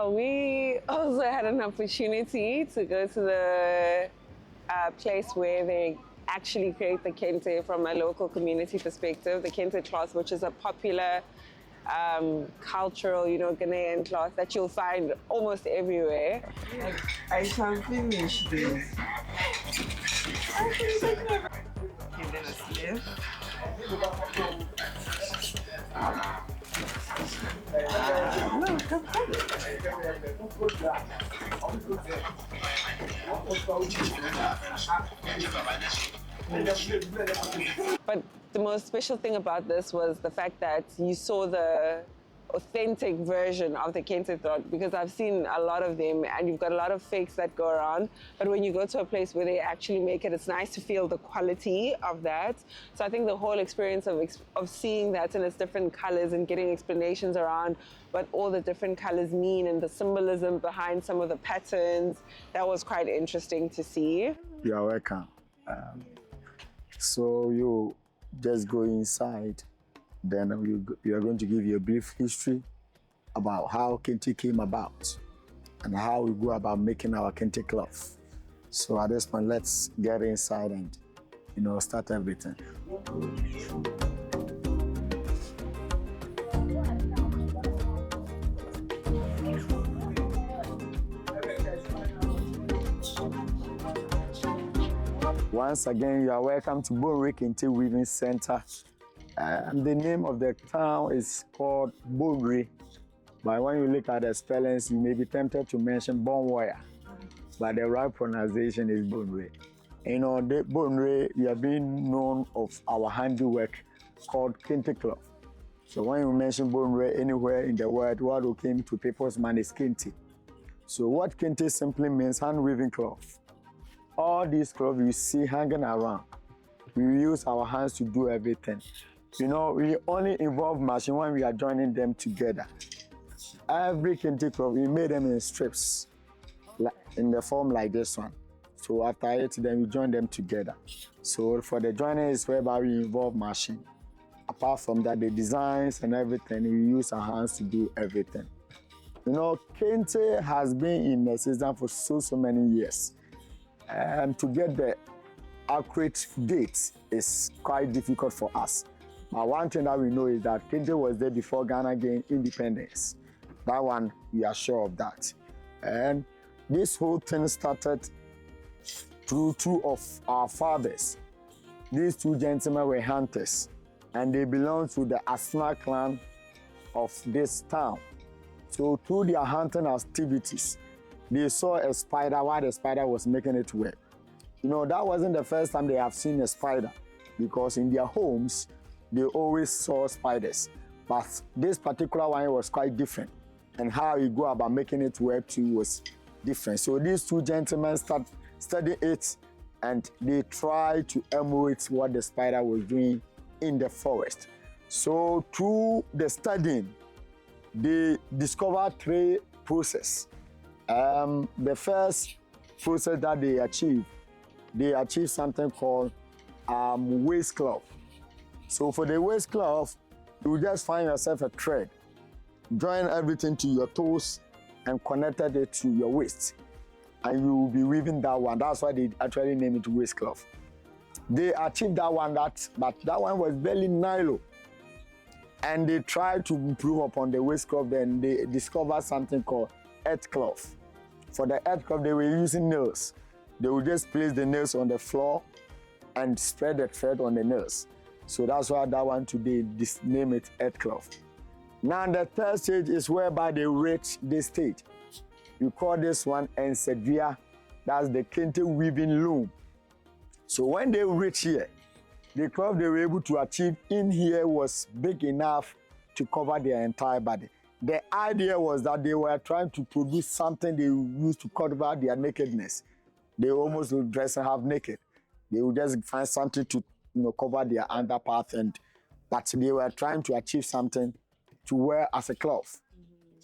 Yeah, we also had an opportunity to go to the place where they actually create the Kente from a local community perspective, the Kente cloth, which is a popular cultural, Ghanaian cloth that you'll find almost everywhere. I can finish this. Okay, then a sleeve. But the most special thing about this was the fact that you saw the authentic version of the Kente cloth, because I've seen a lot of them and you've got a lot of fakes that go around, but when you go to a place where they actually make it, it's nice to feel the quality of that. So I think the whole experience of seeing that in its different colors and getting explanations around what all the different colors mean and the symbolism behind some of the patterns, that was quite interesting to see. You are welcome. So you just go inside, then you are going to give you a brief history about how Kente came about and how we go about making our Kente cloth. So at this point, let's get inside and start everything. Once again, you are welcome to Bonwire Kente Weaving Center. The name of the town is called Bonwire, but when you look at the spellings, you may be tempted to mention Bonwire, but the right pronunciation is Bonwire. The Bonwire, we are being known of our handiwork called Kente cloth. So when you mention Bonwire anywhere in the world, what will come to people's mind is Kente. So what Kente simply means, hand weaving cloth. All these clothes you see hanging around, we use our hands to do everything. We only involve machine when we are joining them together. Every Kente cloth, we made them in strips, in the form like this one. So after it, then we join them together. So for the joining is whereby we involve machine. Apart from that, the designs and everything, we use our hands to do everything. Kente has been in existence for so many years. And to get the accurate date is quite difficult for us. But one thing that we know is that Kente was there before Ghana gained independence. That one, we are sure of that. And this whole thing started through two of our fathers. These two gentlemen were hunters, and they belonged to the Asna clan of this town. So through their hunting activities, they saw a spider while the spider was making it work. That wasn't the first time they have seen a spider, because in their homes, they always saw spiders. But this particular one was quite different, and how you go about making it work too was different. So these two gentlemen studied it, and they tried to emulate what the spider was doing in the forest. So through the studying, they discovered three processes. The first process that they achieved something called waistcloth. So for the waistcloth, you just find yourself a thread, join everything to your toes and connected it to your waist, and you will be weaving that one. That's why they actually named it waistcloth. They achieved that one, but that one was barely nylon. And they tried to improve upon the waistcloth. Then they discovered something called earth cloth. For the earth cloth, they were using nails. They would just place the nails on the floor and spread the thread on the nails. So that's why that one today, name it earth cloth. Now the third stage is whereby they reach this stage. We call this one ensedria. That's the Kente weaving loom. So when they reach here, the cloth they were able to achieve in here was big enough to cover their entire body. The idea was that they were trying to produce something they used to cover their nakedness. They almost would dress and half naked. They would just find something to cover their underparts, but they were trying to achieve something to wear as a cloth.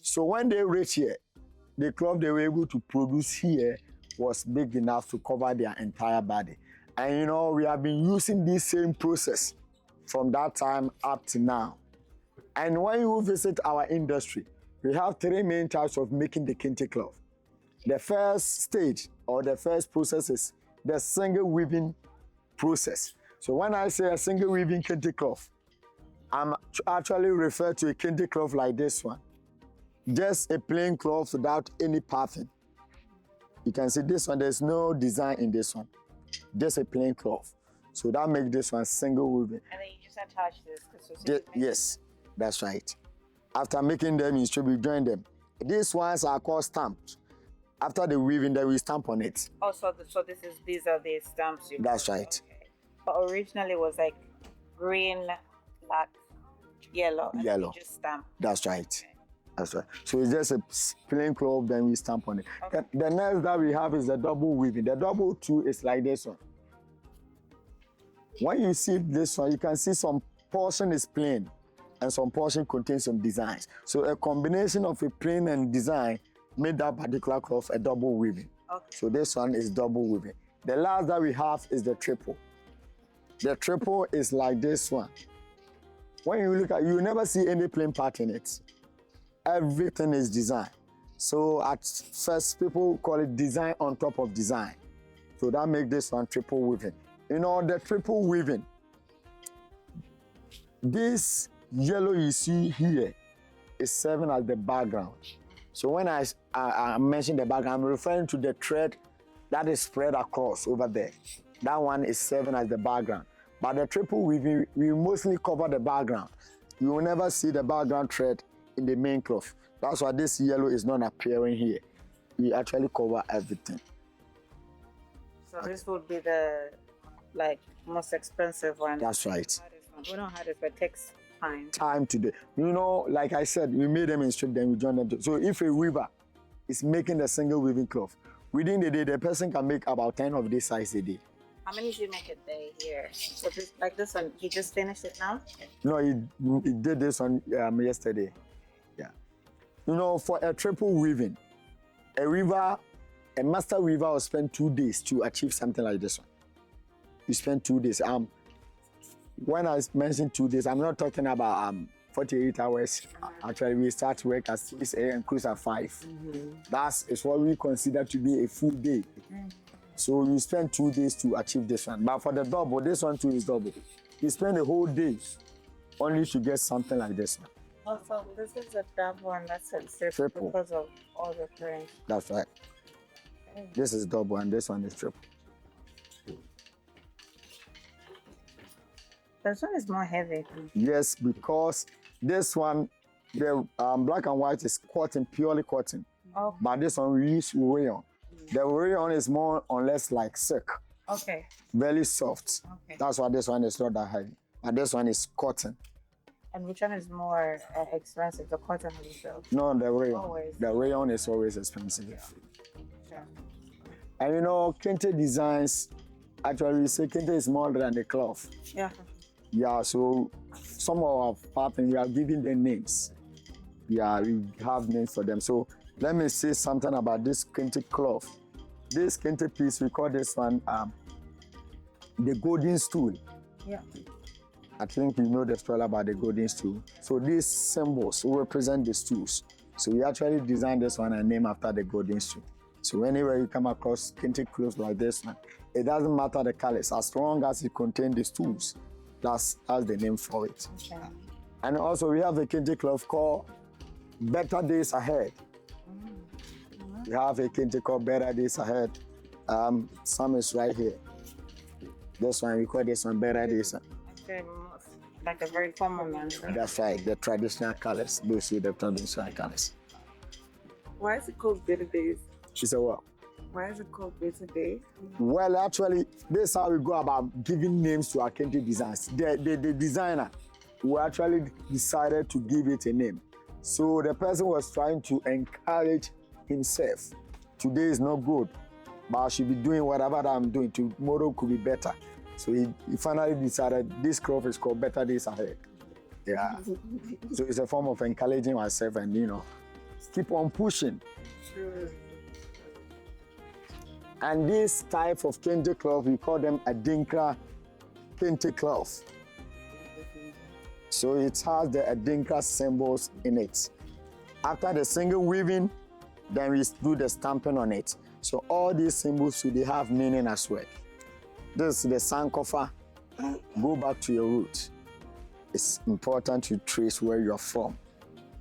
So when they reached here, the cloth they were able to produce here was big enough to cover their entire body. And we have been using this same process from that time up to now. And when you visit our industry, we have three main types of making the kente cloth. The first stage or the first process is the single weaving process. So when I say a single weaving kente cloth, I'm actually refer to a kente cloth like this one. Just a plain cloth without any pattern. You can see this one, there's no design in this one. Just a plain cloth. So that makes this one single weaving. And then you just attach this. Yes, that's right. After making them, you should be join them. These ones are called stamps. After the weaving, then we stamp on it. Oh, so these are the stamps you That's put. right. Okay. But originally it was like green, black, yellow. And then you just stamp. That's right. Okay. That's right. So it's just a plain cloth, then we stamp on it. Okay. The next that we have is the double weaving. The double too is like this one. When you see this one, you can see some portion is plain and some portion contains some designs. So a combination of a plain and design made that particular cloth a double weaving. Okay. So this one is double weaving. The last that we have is the triple. The triple is like this one. When you look at it, you never see any plain part in it. Everything is design. So at first, people call it design on top of design. So that makes this one triple weaving. You know, the triple weaving, this yellow you see here is serving as the background. So when I mention the background, I'm referring to the thread that is spread across over there. That one is serving as the background. But the triple weaving, we mostly cover the background. You will never see the background thread in the main cloth. That's why this yellow is not appearing here. We actually cover everything. So this would be the most expensive one. That's right. We don't have it, but it takes time. Time today. You know, like I said, we made them in strip, then we join them. So if a weaver is making the single weaving cloth, within the day, the person can make about 10 of this size a day. How many do you make a day here? So this one, he just finished it now? No, he did this one yesterday. Yeah. You know, for a triple weaving, a master weaver will spend 2 days to achieve something like this one. You spend 2 days. When I mention 2 days, I'm not talking about 48 hours. Actually, we start work at 6 a.m. close at 5. That is what we consider to be a full day. So you spend 2 days to achieve this one. But for the double, this one too is double. You spend a whole day only to get something like this one. Also, this is a double and that's a Triple. because of all the print. That's right. This is double and this one is triple. This one is more heavy. Yes, because this one, the black and white is cotton, purely cotton. Oh, But this one we use rayon. The rayon is more or less like silk, okay. very soft. Okay. That's why this one is not that heavy. But this one is cotton. And which one is more expensive, the cotton or the silk? No, the rayon. Always. The rayon is always expensive. Sure. And you know, Kente designs, actually we say Kente is more than the cloth. Yeah. Yeah, so some of our partners, we are giving them names. Yeah, we have names for them. So let me say something about this Kente cloth. This Kente piece, we call this one the golden stool. Yeah. I think you know the story about the golden stool. So these symbols represent the stools. So we actually designed this one and named after the golden stool. So anywhere you come across Kente clothes like this one, it doesn't matter the colors, as long as it contains the stools. That's the name for it. Okay. And also we have a Kente cloth called Better Days Ahead. We have a Kente called Better Days Ahead. Some is right here. This one, we call this one Better Days Ahead. Okay, like a very common one. Right? That's right, the traditional colors, those with the traditional colors. Why is it called Better Days? She said, well, Why is it called Better Days? well, actually, this is how we go about giving names to our Kente designs. The designer who actually decided to give it a name. So the person was trying to encourage himself. Today is not good, but I should be doing whatever that I'm doing. Tomorrow could be better. So he finally decided this cloth is called Better Days Ahead. Yeah. So it's a form of encouraging myself and, you know, keep on pushing. And this type of Kente cloth, we call them Adinkra Kente cloth. So it has the Adinkra symbols in it. After the single weaving, then we do the stamping on it. So all these symbols, they have meaning as well. This is the Sankofa. Go back to your roots. It's important to trace where you're from,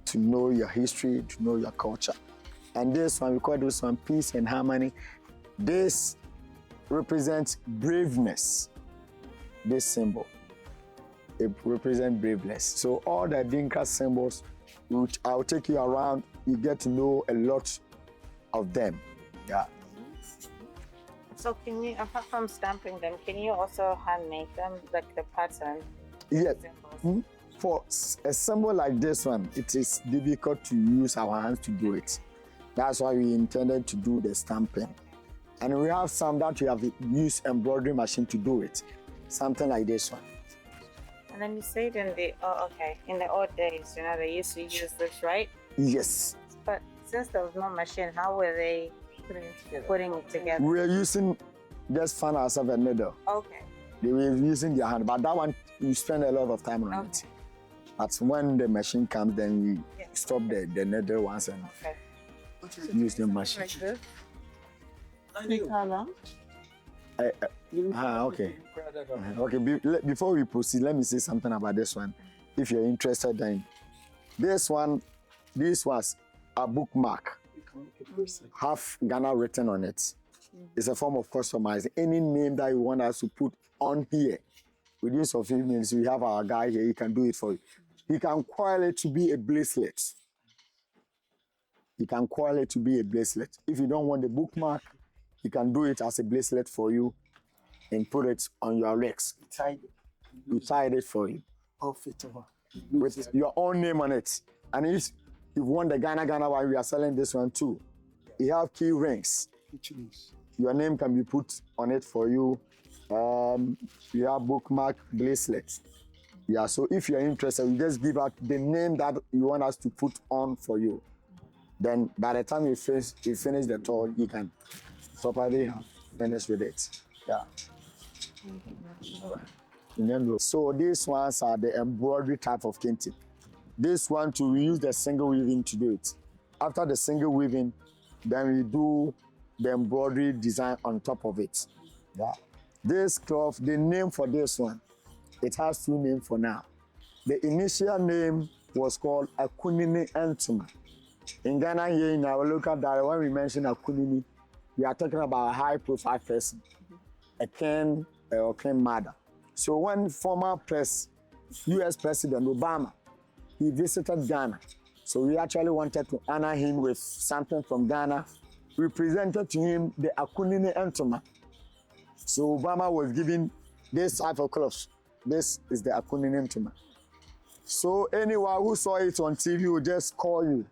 to know your history, to know your culture. And this one, we call this one peace and harmony. This represents braveness, this symbol. It represents braveness. So all the Dinka symbols, which I'll take you around, you get to know a lot of them. Yeah. So can you, apart from stamping them, can you also hand make them, like the pattern? Yes. Symbols? For a symbol like this one, it is difficult to use our hands to do it. That's why we intended to do the stamping. And we have some that we have used embroidery machine to do it. Something like this one. And then you said in the, in the old days, you know, they used to use this, right? Yes. But since there was no machine, how were they putting it together? We are using just fan ourselves a needle. Okay. They were using their hand, but that one, you spend a lot of time on it. But when the machine comes, then we stop the needle once and use the machine. Like this? Okay. Okay, before we proceed, let me say something about this one. If you're interested, then this was a bookmark, half Ghana written on it. It's a form of customizing. Any name that you want us to put on here, within some few minutes, we have our guy here, he can do it for you. He can coil it to be a bracelet. He can coil it to be a bracelet. If you don't want the bookmark, he can do it as a bracelet for you and put it on your legs. We tied it for you. With your own name on it. And if you want the Ghana one, we are selling this one too. You have key rings. Your name can be put on it for you. You have bookmark bracelets. Yeah, so if you're interested, you just give out the name that you want us to put on for you. Then by the time you finish the tour, you can properly finish with it. Yeah. So these ones are the embroidery type of kente. This one too, we use the single weaving to do it. After the single weaving, then we do the embroidery design on top of it. Yeah. This cloth, the name for this one, it has two names for now. The initial name was called Akunini Entuma. In Ghana here in our local dialect, when we mention Akunini, we are talking about a high profile person, a king or king mother. So when former US President Obama, he visited Ghana. So we actually wanted to honor him with something from Ghana. We presented to him the Akunini Entuma. So Obama was given this type of clothes. This is the Akunini Entuma. So anyone who saw it on TV will just call you.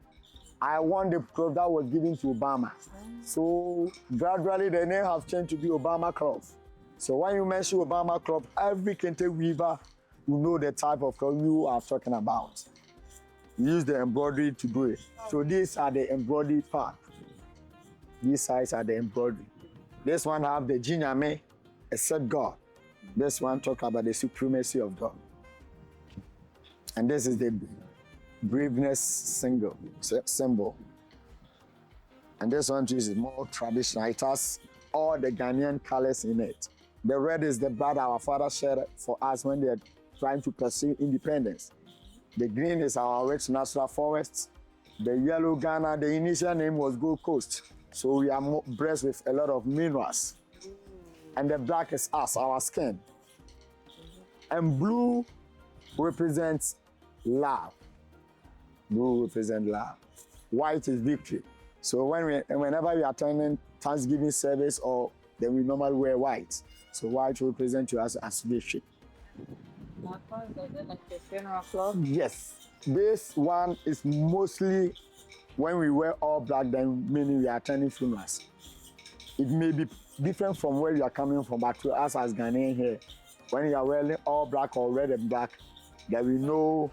I want the cloth that was given to Obama. So gradually the name have changed to be Obama cloth. So when you mention Obama cloth, every Kente weaver will know the type of cloth you are talking about. Use the embroidery to do it. So these are the embroidery part. These sides are the embroidery. This one have the Jinyame, except God. This one talk about the supremacy of God. And this is the braveness symbol. And this one too is more traditional. It has all the Ghanaian colors in it. The red is the blood our father shed for us when they are trying to pursue independence. The green is our rich natural forests. The yellow Ghana, the initial name was Gold Coast. So we are blessed with a lot of minerals. And the black is us, our skin. And blue represents love. Blue represents love. White is victory. So whenever we are attending Thanksgiving service, or then we normally wear white. So white represents to us as victory. Like the funeral cloth? Yes. This one is mostly when we wear all black, then meaning we are attending funerals. It may be different from where you are coming from, but to us as Ghanaian here, when you are wearing all black or red and black, then we know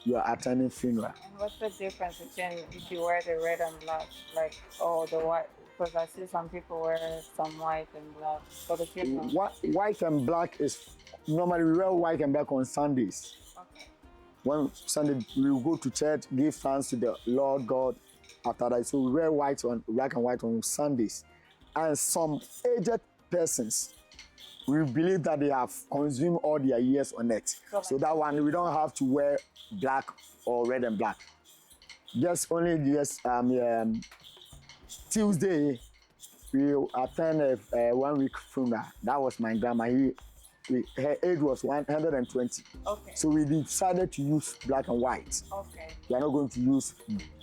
you are attending funeral. And what's the difference between if you wear the red and black, like, or the white? Because I see some people wear some white and black for the funeral. White and black is, normally we wear white and black on Sundays. Okay. One Sunday, we will go to church, give thanks to the Lord God. After that, so we wear black and white on Sundays. And some aged persons, we believe that they have consumed all their years on it. So that one, we don't have to wear black or red and black. Just Tuesday, we attend a 1 week funeral. That was my grandma. Her age was 120. Okay. So we decided to use black and white. Okay. We are not going to use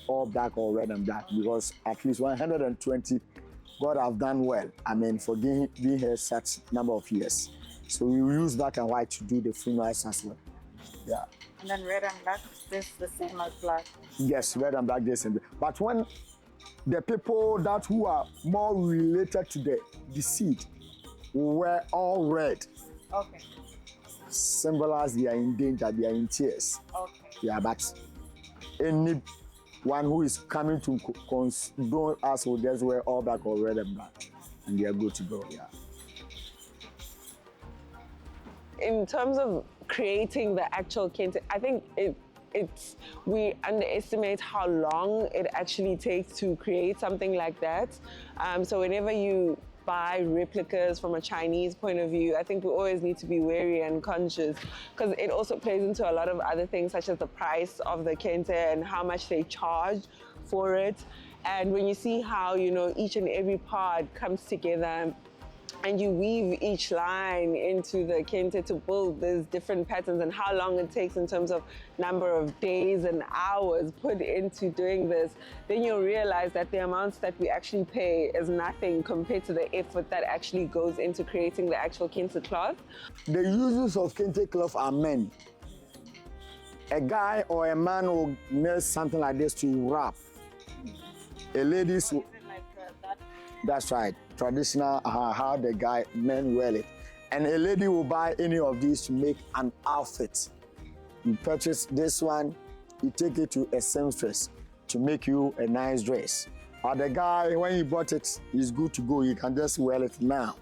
all black or red and black because at least 120, God have done well. I mean, for being here such number of years. So we will use black and white to do the funerals as well. Yeah. And then red and black is the same as black. Yes, red and black, this and that. But when the people who are more related to the deceased were all red, okay, symbolize they are in danger, they are in tears. Okay. Yeah, but anyone who is coming to condone us will just wear all black or red and black, and they are good to go. Yeah. In terms of creating the actual kente, I think we underestimate how long it actually takes to create something like that. So whenever you buy replicas from a Chinese point of view, I think we always need to be wary and conscious because it also plays into a lot of other things such as the price of the kente and how much they charge for it. And when you see how, you know, each and every part comes together and you weave each line into the kente to build these different patterns and how long it takes in terms of number of days and hours put into doing this, then you'll realize that the amounts that we actually pay is nothing compared to the effort that actually goes into creating the actual kente cloth. The uses of kente cloth are many. A guy or a man will make something like this to wrap. A lady's... That's right. Traditional, how the men wear it. And a lady will buy any of these to make an outfit. You purchase this one, you take it to a seamstress to make you a nice dress. Or the guy, when he bought it, he's good to go. You can just wear it now.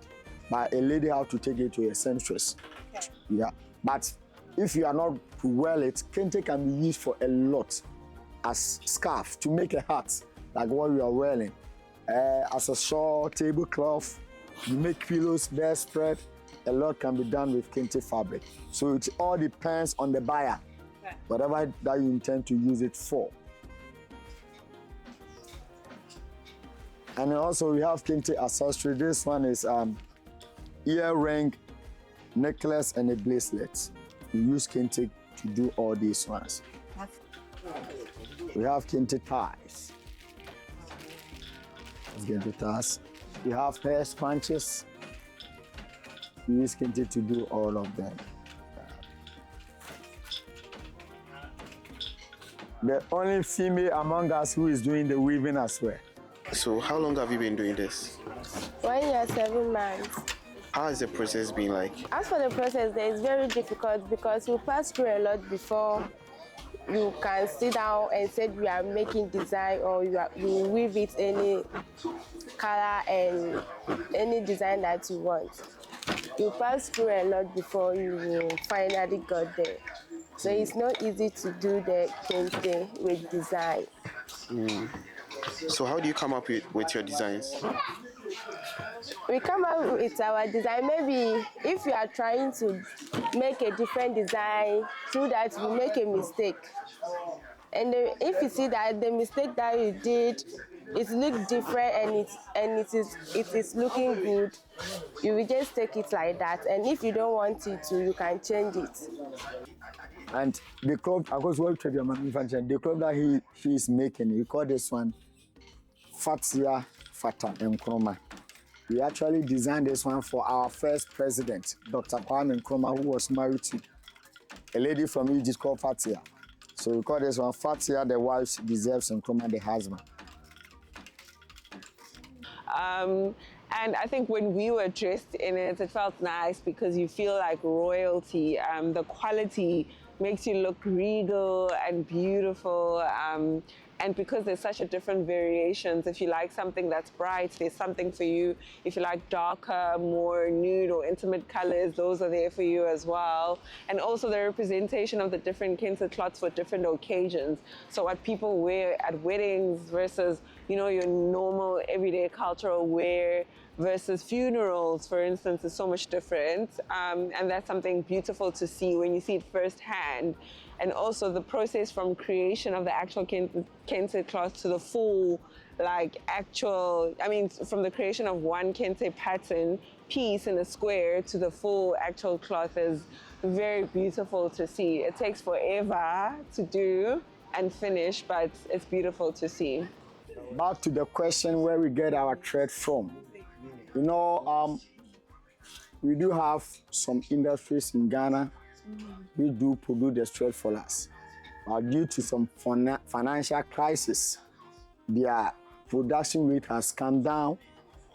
But a lady have to take it to a seamstress. Okay. Yeah. But if you are not to wear it, kente can be used for a lot. As scarf, to make a hat, like what we are wearing. As a shawl, tablecloth, you make pillows, bedspread. A lot can be done with kente fabric. So it all depends on the buyer, okay, whatever that you intend to use it for. And then also we have kente accessory. This one is earring, necklace, and a bracelet. We use kente to do all these ones. We have kente ties. Let's get the ties. We have hair scrunches. We use kente to do all of them. The only female among us who is doing the weaving as well. So how long have you been doing this? 1 year, 7 months. How has the process been like? As for the process, it's very difficult because you pass through a lot before you can sit down and say you are making design or you weave it any color and any design that you want. You pass through a lot before you finally got there. So it's not easy to do the kente with design. So how do you come up with your designs? We come up with our design. Maybe if you are trying to make a different design, through that you make a mistake. And if you see that the mistake that you did, it looks different and it is looking good, you will just take it like that. And if you don't want it to, you can change it. And the cloth, I was well trained manufacturer. The cloth that he is making, we call this one Fatia Fata Nkrumah. We actually designed this one for our first president, Dr. Kwame Nkrumah, who was married to a lady from Egypt called Fatia. So we call this one Fatia, the wife deserves Nkrumah, the husband. And I think when we were dressed in it, it felt nice because you feel like royalty. The quality makes you look regal and beautiful. And because there's such a different variations, if you like something that's bright, there's something for you. If you like darker, more nude or intimate colors, those are there for you as well. And also the representation of the different Kente cloths for different occasions. So what people wear at weddings versus, you know, your normal everyday cultural wear versus funerals, for instance, is so much different. And that's something beautiful to see when you see it firsthand. And also the process from creation of the actual Kente cloth to the full, like actual, I mean, from the creation of one Kente pattern piece in a square to the full actual cloth is very beautiful to see. It takes forever to do and finish, but it's beautiful to see. Back to the question where we get our thread from. You know, we do have some industries in Ghana we do produce the thread for us. But due to some financial crisis, their production rate has come down.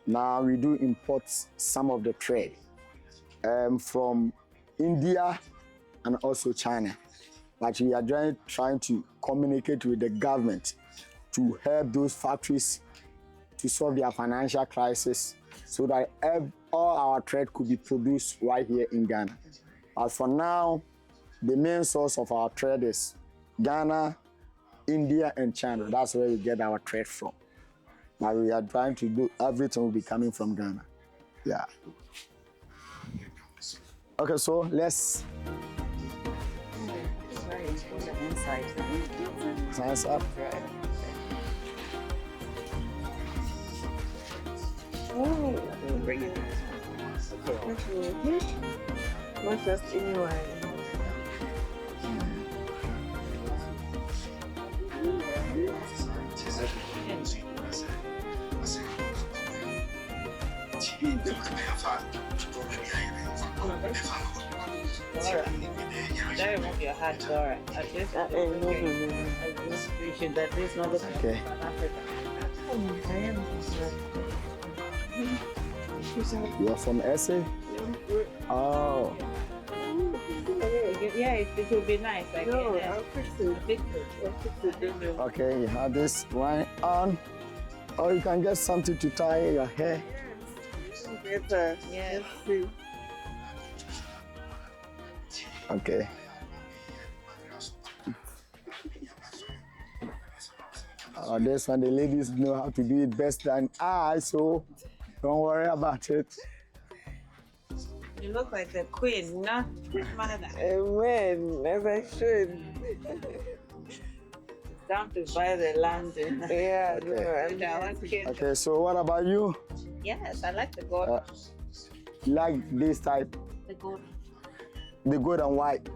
Now we do import some of the thread from India and also China. But we are trying to communicate with the government to help those factories to solve their financial crisis so that all our thread could be produced right here in Ghana. As for now, the main source of our thread is Ghana, India, and China. That's where we get our thread from. But we are trying to do everything will be coming from Ghana. Yeah. Okay, so let's science up. Bring it. Not just anyone. Don't remove your hat, Dora. At least we should at least not look Okay. You are from SA? Oh. Yeah, it will be nice. Like, No, I'll fix it. Okay, you have this one on. Or you can get something to tie your hair. Better. Yes. Okay. This one, the ladies know how to do it best than I, so don't worry about it. You look like the queen, no? Mother. Amen. As I should. Down to buy the land. Yeah, Okay. no, I'm Okay, so what about you? Yes, I like the gold. You like this type? The gold. The gold and white?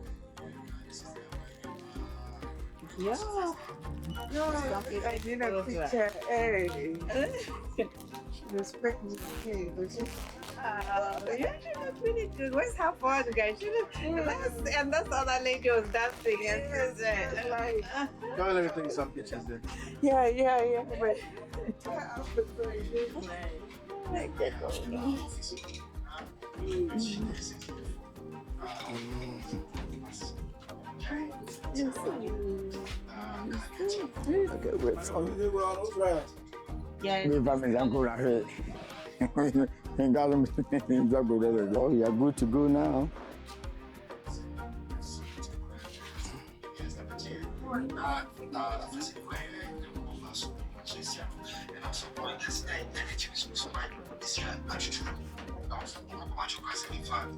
Yeah. No, I need a picture. Hey. Respect me. Hey, Yeah, she looks really good. Where's her phone, guys? She looks, and this other lady was dancing. Yes, like, Don't let me take some pictures then. yeah. But Okay, wait for me. Yeah. We are good to go now.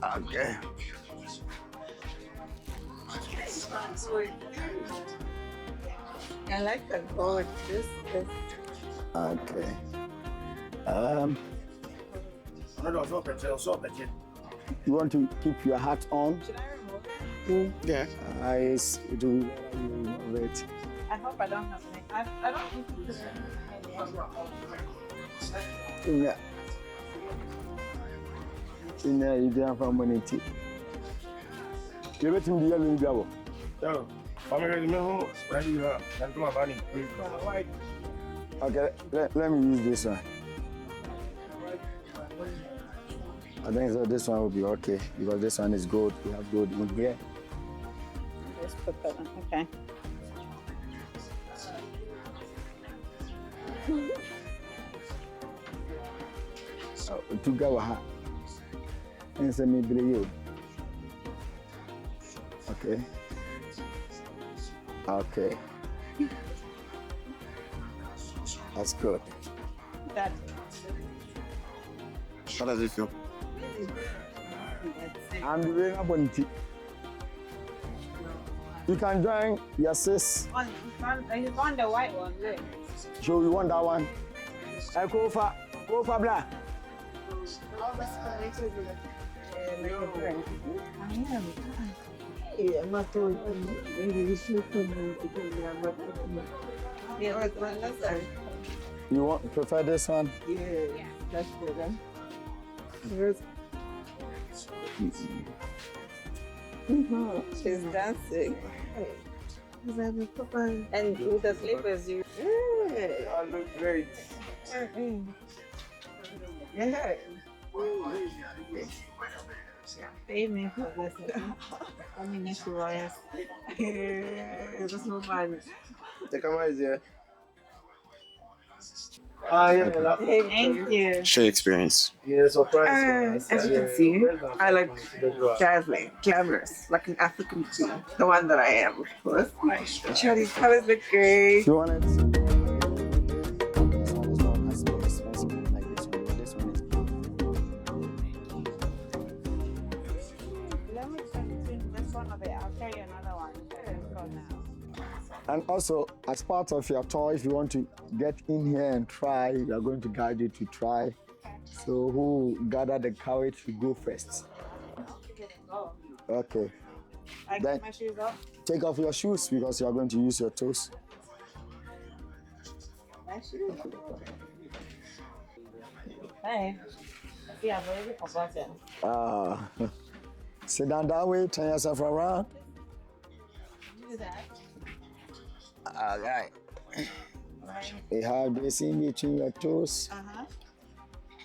Okay. I like the gold. This. Okay. You want to keep your hat on? Should I remove it? Yeah. Yes, it will remove it. I hope I don't have any. I don't need to. Yeah. In there, you don't have money. You let him be yelling double. Okay, let me use this one. I think so this one will be okay because this one is gold. We have gold in here. Just put that on. Okay. To go ahead. And send me below. Okay. Okay. That's good. That. How does it feel? I'm doing a bunty. You can join your sis. He's on the white one, look. So you want that one? I go for black. You prefer this one? Yeah, that's good. Here's she's dancing. And with the slippers, you. Yeah, I look great. Yeah. Pay me for this. I mean, it's royal. There's no man. The camera is here. Thank you. Share experience. As you can see, I like dazzling, glamorous, like an African queen. The one that I am, of course. Sure, these colors look great. You want it? Let me check between this one of it. I'll carry another one. For now. And also, as part of your tour, if you want to get in here and try, we are going to guide you to try. So who gather the courage to go first? Okay. I Then- get my shoes off. Take off your shoes because you are going to use your toes. My shoes. Hey. See, I've already forgotten. Sit down that way, turn yourself around. Do that. All right. You have this in between your toes.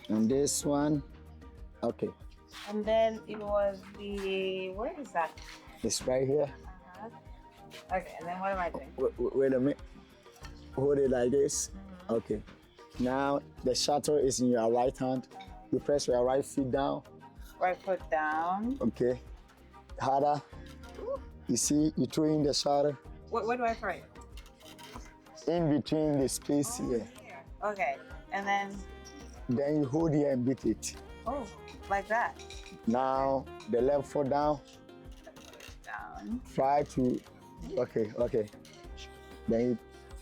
And this one. Okay. And then it was the. Where is that? It's right here. Okay, and then what am I doing? Wait a minute. Hold it like this. Okay. Now the shuttle is in your right hand. You press your right feet down. Right foot down. Okay. Harder. You see, you throw in the shuttle Where do I throw it? in between the space here. Okay, and then. Then you hold it and beat it. Oh, like that. Now the left foot down. Down. Try to. Okay. Then you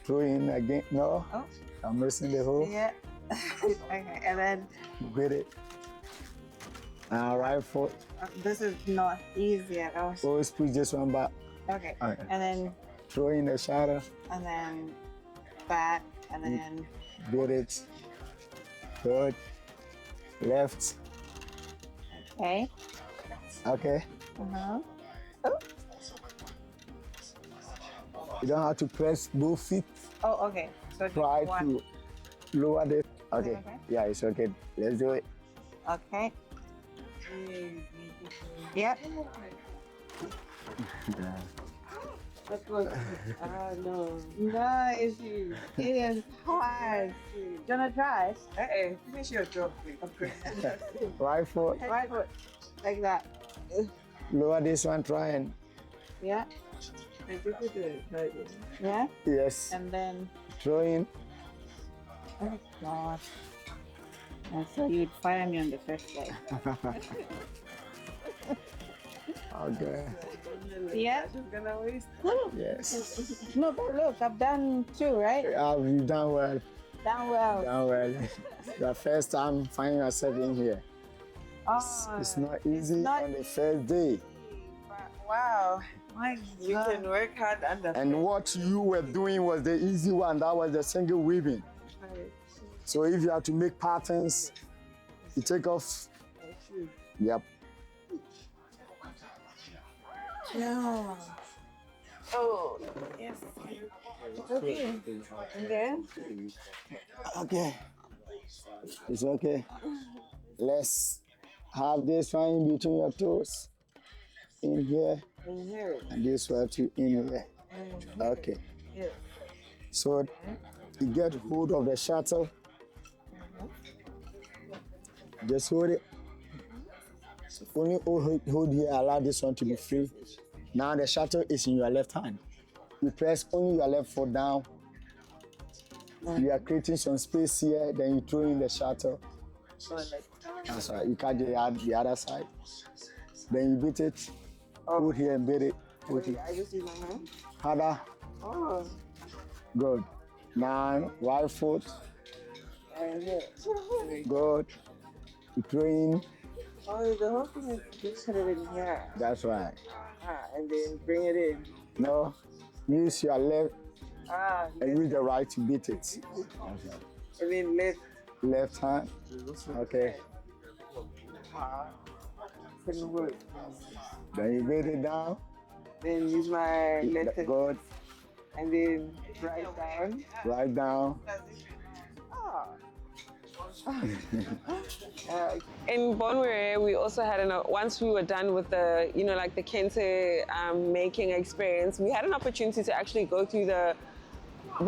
throw in again. No. Oh. I'm missing the hole. Yeah. Okay, and then Beat it. Now right foot. this is not easy at all. Always push this one back. Okay. Okay. And then Throw in the shadow. back, and then Beat it. Good. Left. okay. Okay. You don't have to press both feet. Oh, okay. So just Try one. to lower this. Okay. Okay. Yeah, it's okay. Let's do it. Okay. Yep. No. No, it is hard. Do you wanna try? Hey, finish your job, please. Right foot. Right foot, like that. Lower this one. Try and Yeah. Yeah. yes. And then. Throw in. Oh God. And so you'd fire me on the first day. Okay. Yeah. Gonna waste. Yes. No, but look, I've done two, right? You've done well. Done well. Done well. The first time finding yourself in here. Oh, It's not easy not on the first day. wow. My You God. can work hard under. And what you were doing was the easy one. That was the single weaving. So if you have to make patterns, you take off. Yep. No. Oh, yes. Okay. And then? Okay. It's okay. Let's have this one in between your toes. In here. And this one too in here. Okay. Yeah. So you get hold of the shuttle. Just hold it. Only hold here, allow this one to be free. Now the shuttle is in your left hand. You press only your left foot down. You are creating some space here, then you throw in the shuttle. That's right. You cut the other side. Then you beat it. Put here and beat it. Put it. I just use my hand. Harder. Oh. Good. Now, right foot. And here. Good. You throw in. Oh, the whole thing is just put it in here. That's right. And then bring it in. No. Use your left and use the right to beat it. That's right. And then Left hand. Okay. couldn't work. Then you beat it down. Then use my left Good. and then right down. Right down. In Bonwire, we also had once we were done with the, like the Kente making experience, we had an opportunity to actually go through the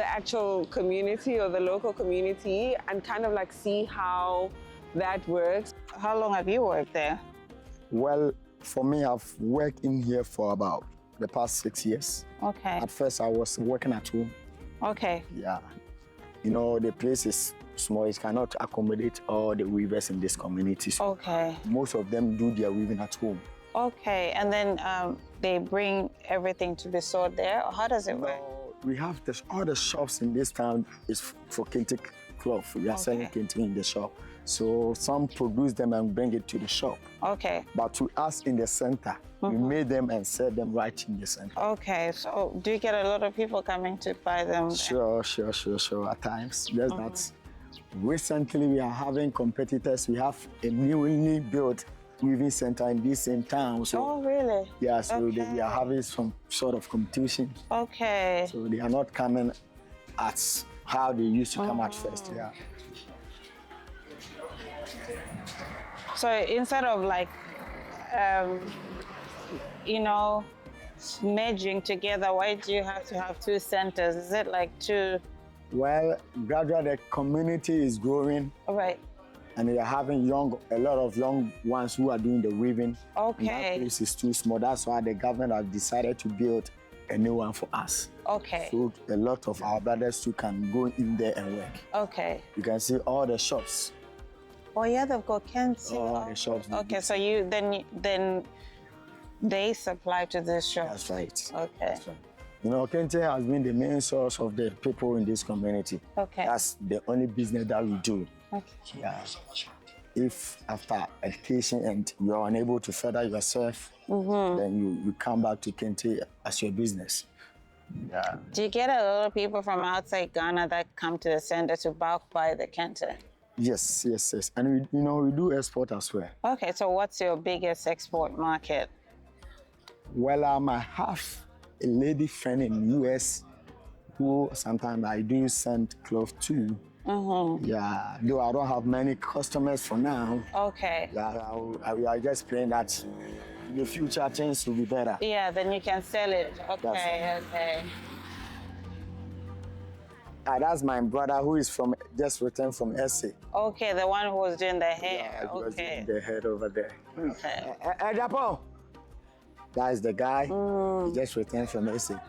actual community or the local community and kind of like see how that works. How long have you worked there? Well, for me, I've worked in here for about the past 6 years. Okay. At first, I was working at home. Okay. Yeah. The place is small. It cannot accommodate all the weavers in this community. So Okay. most of them do their weaving at home. Okay. And then they bring everything to be sold there? Or how does it work? We have all the shops in this town is for Kente cloth. We are selling Kente in the shop. So some produce them and bring it to the shop. Okay. But to us in the center, we made them and sell them right in the center. Okay. So do you get a lot of people coming to buy them? Sure. At times, just that. Recently, we are having competitors. We have a newly built weaving center in this same town. So, Oh, really? yeah, so we are having some sort of competition. Okay. So they are not coming at how they used to come at first. Yeah. So instead of like, merging together, why do you have to have two centers? Is it like two? Well, gradually the community is growing. All right. And they are having a lot of young ones who are doing the weaving. Okay. And that place is too small. That's why the government has decided to build a new one for us. Okay. So a lot of our brothers too can go in there and work. Okay. You can see all the shops. Oh yeah, they've got Kente. All the shops. Okay, so then they supply to this shop. That's right. Okay. That's right. Kente has been the main source of the people in this community. Okay. That's the only business that we do. Okay. Yeah. If after education and you are unable to further yourself, then you come back to Kente as your business. Yeah. Do you get a lot of people from outside Ghana that come to the center to bulk buy the Kente? Yes. And we do export as well. Okay, so what's your biggest export market? Well, I have a lady friend in US who sometimes I do send clothes to. Yeah, though I don't have many customers for now. Okay. Yeah, we are just praying that in the future things will be better. Yeah, then you can sell it. Okay. That's my brother who is just returned from SA. Okay, the one who was doing the hair. Yeah, he was Okay. doing the head over there. Okay. Japan. That is the guy. He just returned from SA.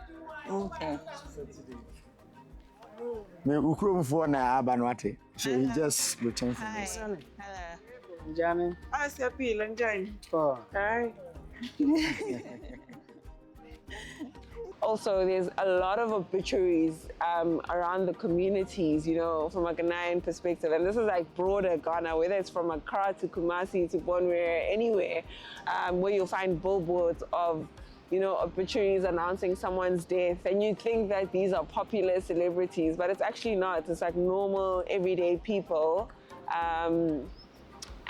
Okay. So he just returned from Hi. SA. Hello. Johnny. I see a peel and Johnny. Hi. Also, there's a lot of obituaries around the communities, from a Ghanaian perspective. And this is like broader Ghana, whether it's from Accra to Kumasi to Bonwire, anywhere, where you'll find billboards of, obituaries announcing someone's death. And you think that these are popular celebrities, but it's actually not. It's like normal, everyday people. And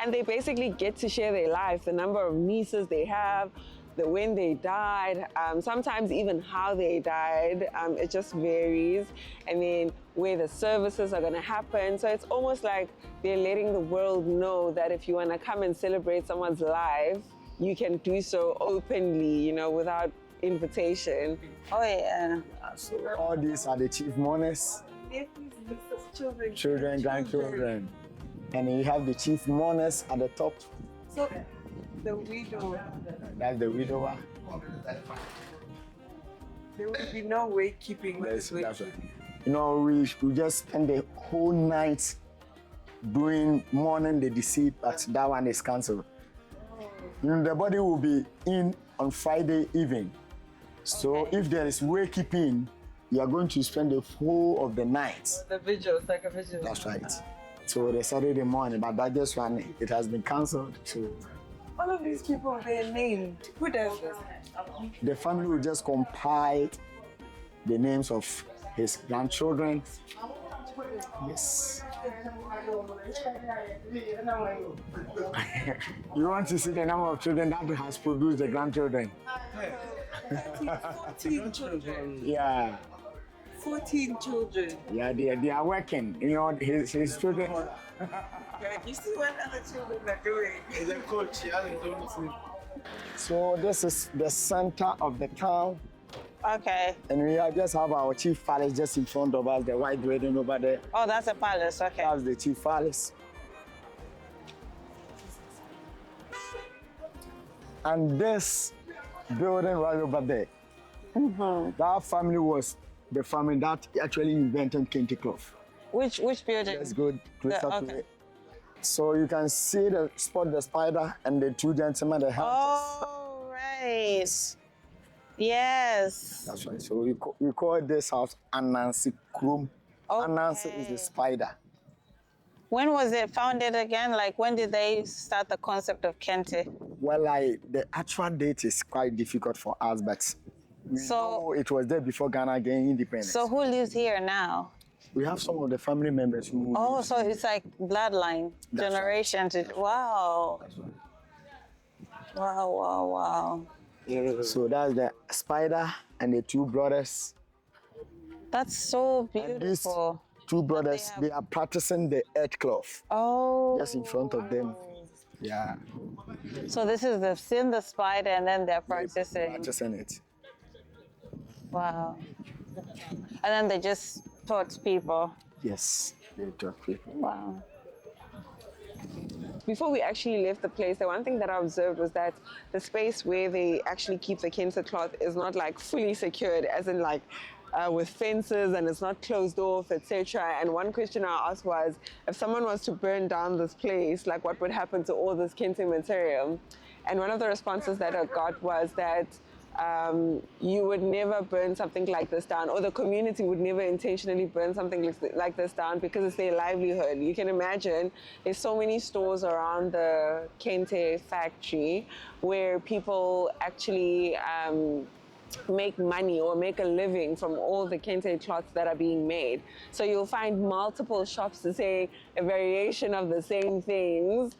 they basically get to share their life, the number of nieces they have, when they died, sometimes even how they died. It just varies. And then where the services are going to happen. So it's almost like they're letting the world know that if you want to come and celebrate someone's life, you can do so openly, without invitation. Oh yeah. So all these are the chief mourners, Children. children, grandchildren. And you have the chief mourners at the top. So the widow, That's the widower. there will be no way keeping That's this right. You know, we just spend the whole night doing mourning the deceased, but that one is cancelled. You know, the body will be in on Friday evening. So if there is wakekeeping, you are going to spend the whole of the night. The vigil, it's like a vigil. That's right. So the Saturday morning, but that just one, it has been cancelled. So All of these people, they're named. Who does this? the family will just compile the names of his grandchildren. Yes. You want to see the number of children that has produced the grandchildren? 14 children. Yeah. 14 children. Yeah, they are working. You know, his children. You see what other children are doing. He's a coach. So this is the center of the town. Okay. And we just have our chief palace just in front of us, the white building over there. Oh, that's a palace. Okay. That's the chief palace. And this building right over there, that family was the family that actually invented Kente cloth. Which building? Let's go closer okay. to it. So you can see the spider and the two gentlemen, the hunters. Oh, right. Yes. That's right. So we call this house Anansi Krum. Okay. Anansi is the spider. When was it founded again? Like, when did they start the concept of Kente? Well, the actual date is quite difficult for us, but we know it was there before Ghana gained independence. So who lives here now? We have some of the family members who. Oh, so it's like bloodline, That's generation to. Wow. That's right. Wow. So that's the spider and the two brothers. That's so And these beautiful. two brothers, they are practicing the earth cloth Oh. just in front of them. Yeah. So this is the spider, and then they're practicing. Practicing it. Wow. And then they just taught people. Yes. They taught people. Wow. Before we actually left the place, the one thing that I observed was that the space where they actually keep the Kente cloth is not like fully secured, as in like with fences, and it's not closed off, etc. And one question I asked was, if someone was to burn down this place, like what would happen to all this Kente material? And one of the responses that I got was that you would never burn something like this down, or the community would never intentionally burn something like this down, because it's their livelihood. You can imagine there's so many stores around the Kente factory where people actually make money or make a living from all the Kente cloths that are being made. So you'll find multiple shops to say a variation of the same things,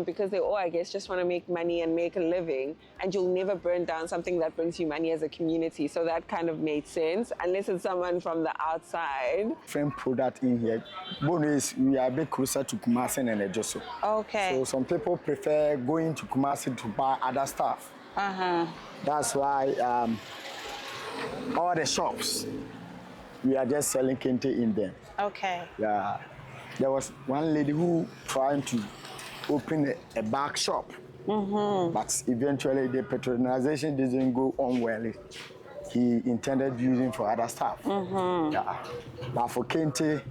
because they all, I guess, just want to make money and make a living, and you'll never burn down something that brings you money as a community. So that kind of made sense, unless it's someone from the outside. Different product in here. Bonus, we are a bit closer to Kumasi and Ejoso. Okay. So some people prefer going to Kumasi to buy other stuff. That's why all the shops, we are just selling Kente in them. Okay. Yeah. There was one lady who trying to open a back shop, but eventually the patronization didn't go on well. He intended using for other stuff. Yeah. But for Kente,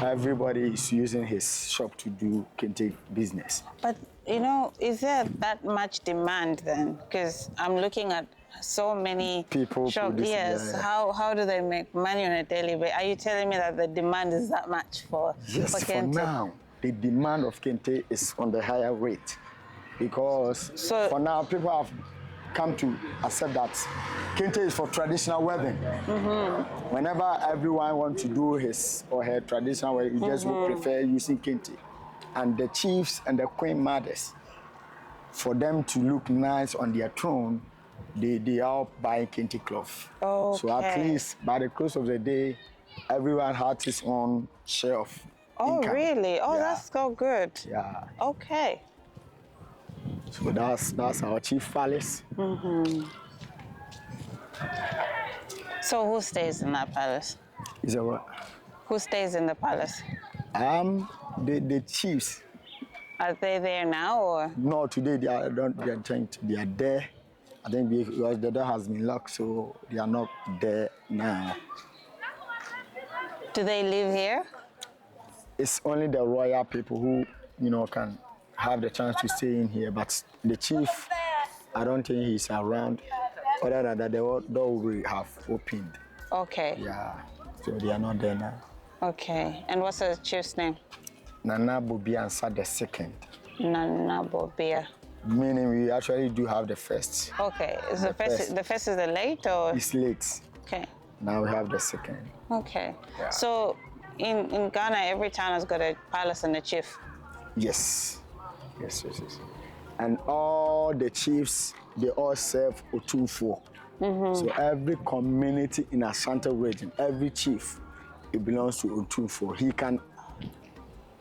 everybody is using his shop to do Kente business. But, you know, is there that much demand then? Because I'm looking at so many People shops. producing, Yes. yeah. How do they make money on a daily basis? Are you telling me that the demand is that much for Yes, for Kente? now, the demand of Kente is on the higher rate, because So- for now, people have come to accept that Kente is for traditional wedding. Whenever everyone wants to do his or her traditional wedding, you just would prefer using Kente. And the chiefs and the queen mothers, for them to look nice on their throne, they are buying Kente cloth. So at Okay. least by the close of the day, everyone had his own share of Oh, income. really? Oh, Yeah. that's so good. Yeah. Okay. So that's our chief palace. So who stays in that palace? Is that what? Who stays in the palace? The chiefs. Are they there now or? No, today they are there. I think because the door has been locked, so they are not there now. Do they live here? It's only the royal people who, can have the chance to stay in here. But the chief, I don't think he's around. Other than that, the door will have opened. Okay. Yeah, so they are not there now. Okay. And what's the chief's name? Nana Bobia Ansah the second. Nana Bobia. Meaning we actually do have the first. Okay. Is the first is the late or? It's late. Okay. Now we have the second. Okay. Yeah. So in Ghana, every town has got a palace and a chief. Yes. Yes. And all the chiefs, they all serve Otufo. So every community in Ashanti region, every chief, it belongs to Otufo. He can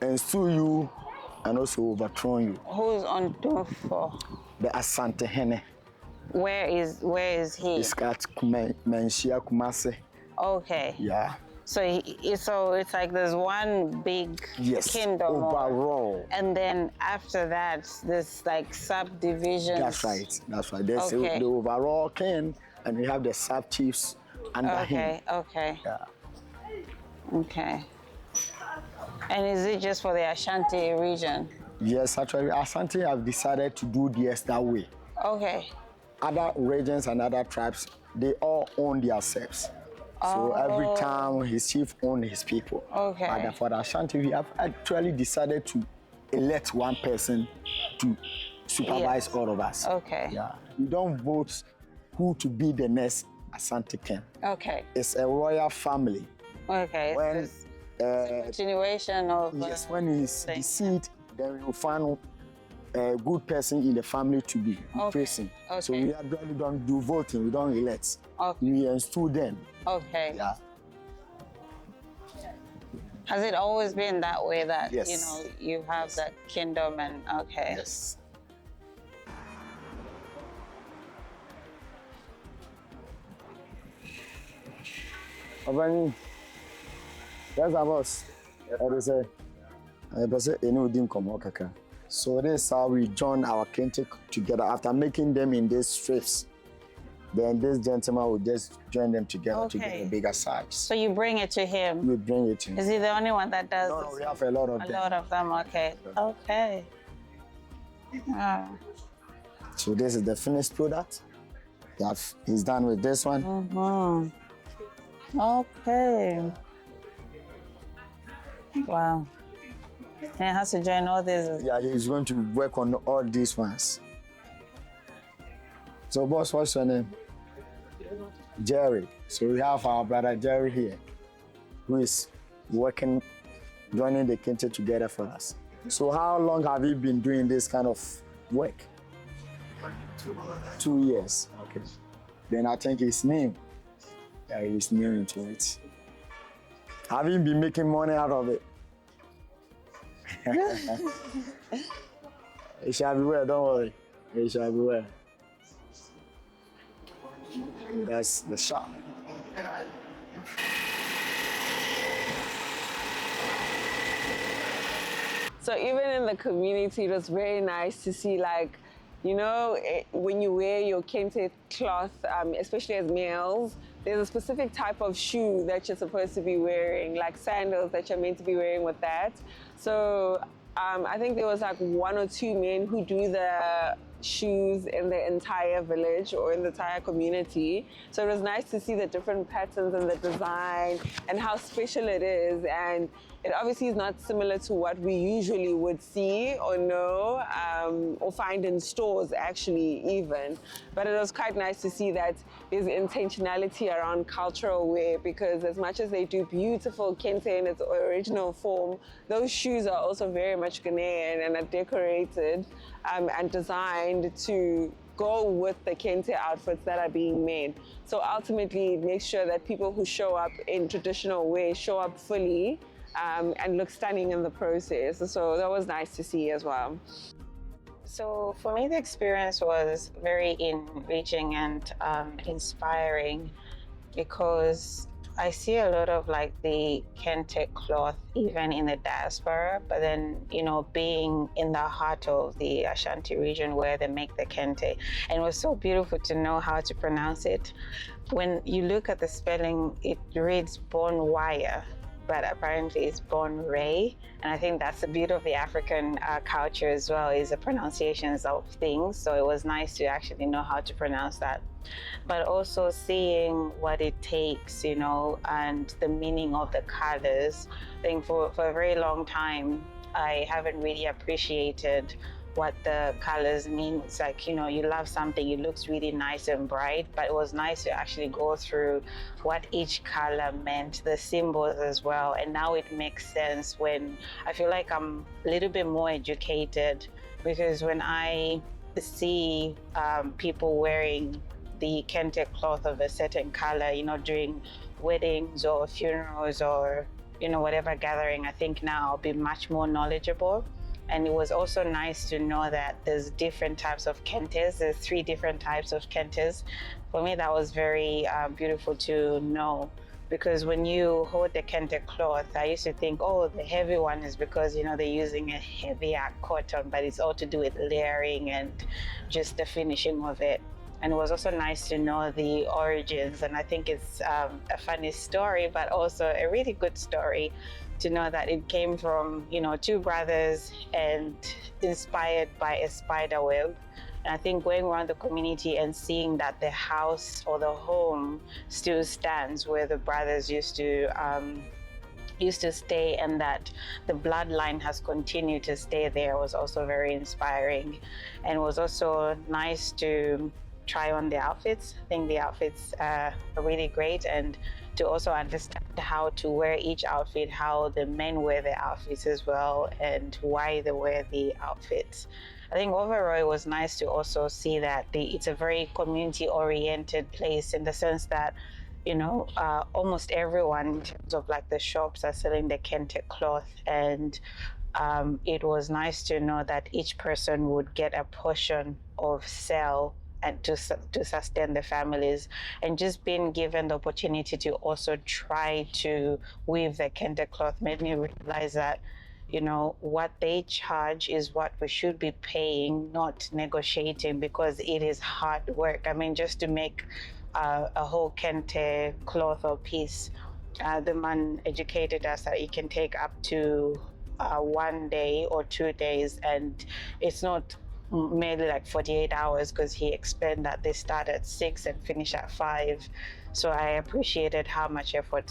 install you and also overthrow you. Who's on Tufo? The Asante Hene. Where is he? It's got Menshia Kumase. Okay. Yeah. So so it's like there's one big kingdom. Overall. And then after that, there's like subdivisions. That's right. There's Okay. the overall king, and we have the sub chiefs under him. Okay. Yeah. Okay. And is it just for the Ashanti region? Yes, actually, Ashanti have decided to do theirs that way. Okay. Other regions and other tribes, they all own themselves. So every town, his chief owns his people. Okay. But for the Ashanti, we have actually decided to elect one person to supervise all of us. Okay. Yeah. We don't vote who to be the next Ashanti king. Okay. It's a royal family. Okay. When Continuation of. yes, when he's deceased, then we will find a good person in the family to be replacing. Okay. So we actually don't do voting, we don't elect. Okay. We install them. Okay. Yeah. Has it always been that way that Yes. you have that kingdom and okay? Yes. Obani, that's our boss. So this is how we join our Kente together after making them in these strips. Then this gentleman will just join them together to get a bigger size. So you bring it to him. We bring it to him. Is he the only one that does No, this? we have a lot of them. A lot of them, okay. Okay. So this is the finished product. He's done with this one. Okay. Wow. And he has to join all these. Yeah, he's going to work on all these ones. So boss, what's your name? Jerry. So we have our brother Jerry here, who is working, joining the Kente together for us. So how long have you been doing this kind of work? 2 years. Okay. Then I think he's new. Yeah, he's new into it. Have you been making money out of it? It shall be well, don't worry. It shall be well. That's the shop. So even in the community, it was very nice to see, like, when you wear your Kente cloth, especially as males, there's a specific type of shoe that you're supposed to be wearing, like sandals that you're meant to be wearing with that. So I think there was like 1 or 2 men who do the shoes in the entire village or in the entire community. So it was nice to see the different patterns and the design and how special it is. And it obviously is not similar to what we usually would see or know or find in stores actually even. But it was quite nice to see that there's intentionality around cultural wear, because as much as they do beautiful Kente in its original form, those shoes are also very much Ghanaian and are decorated and designed to go with the Kente outfits that are being made. So ultimately, it makes sure that people who show up in traditional ways show up fully and look stunning in the process. So that was nice to see as well. So for me, the experience was very enriching and inspiring, because I see a lot of like the Kente cloth even in the diaspora, but then, you know, being in the heart of the Ashanti region where they make the Kente. And it was so beautiful to know how to pronounce it. When you look at the spelling, it reads Bonwire, but apparently it's Bonwire. And I think that's the beauty of the African culture as well, is the pronunciations of things. So it was nice to actually know how to pronounce that. But also seeing what it takes, you know, and the meaning of the colors. I think for a very long time, I haven't really appreciated what the colors mean. It's like, you know, you love something, it looks really nice and bright, but it was nice to actually go through what each color meant, the symbols as well. And now it makes sense when I feel like I'm a little bit more educated, because when I see people wearing the Kente cloth of a certain color, you know, during weddings or funerals or, you know, whatever gathering, I think now I'll be much more knowledgeable. And it was also nice to know that there's different types of Kentes. There's 3 different types of Kentes. For me, that was very beautiful to know, because when you hold the Kente cloth, I used to think, oh, the heavy one is because, you know, they're using a heavier cotton, but it's all to do with layering and just the finishing of it. And it was also nice to know the origins. And I think it's a funny story, but also a really good story to know that it came from, you know, 2 brothers and inspired by a spider web. And I think going around the community and seeing that the house or the home still stands where the brothers used to stay, and that the bloodline has continued to stay there, was also very inspiring. And it was also nice to try on the outfits. I think the outfits are really great, and to also understand how to wear each outfit, how the men wear their outfits as well, and why they wear the outfits. I think overall it was nice to also see that it's a very community-oriented place, in the sense that, you know, almost everyone in terms of like the shops are selling the Kente cloth, and it was nice to know that each person would get a portion of sale and to sustain the families. And just being given the opportunity to also try to weave the Kente cloth made me realize that, you know, what they charge is what we should be paying, not negotiating, because it is hard work. I mean, just to make a whole Kente cloth or piece, the man educated us that it can take up to 1 day or 2 days, and it's not maybe like 48 hours, because he explained that they start at 6 and finish at 5. So I appreciated how much effort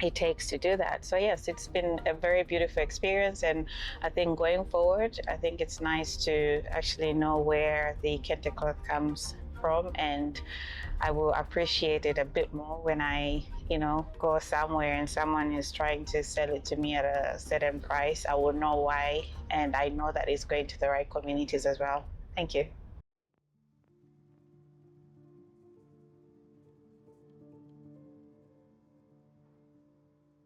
it takes to do that. So yes, it's been a very beautiful experience, and I think going forward, I think it's nice to actually know where the Kente cloth comes from, and I will appreciate it a bit more when I, you know, go somewhere and someone is trying to sell it to me at a certain price. I will know why, and I know that it's going to the right communities as well. Thank you.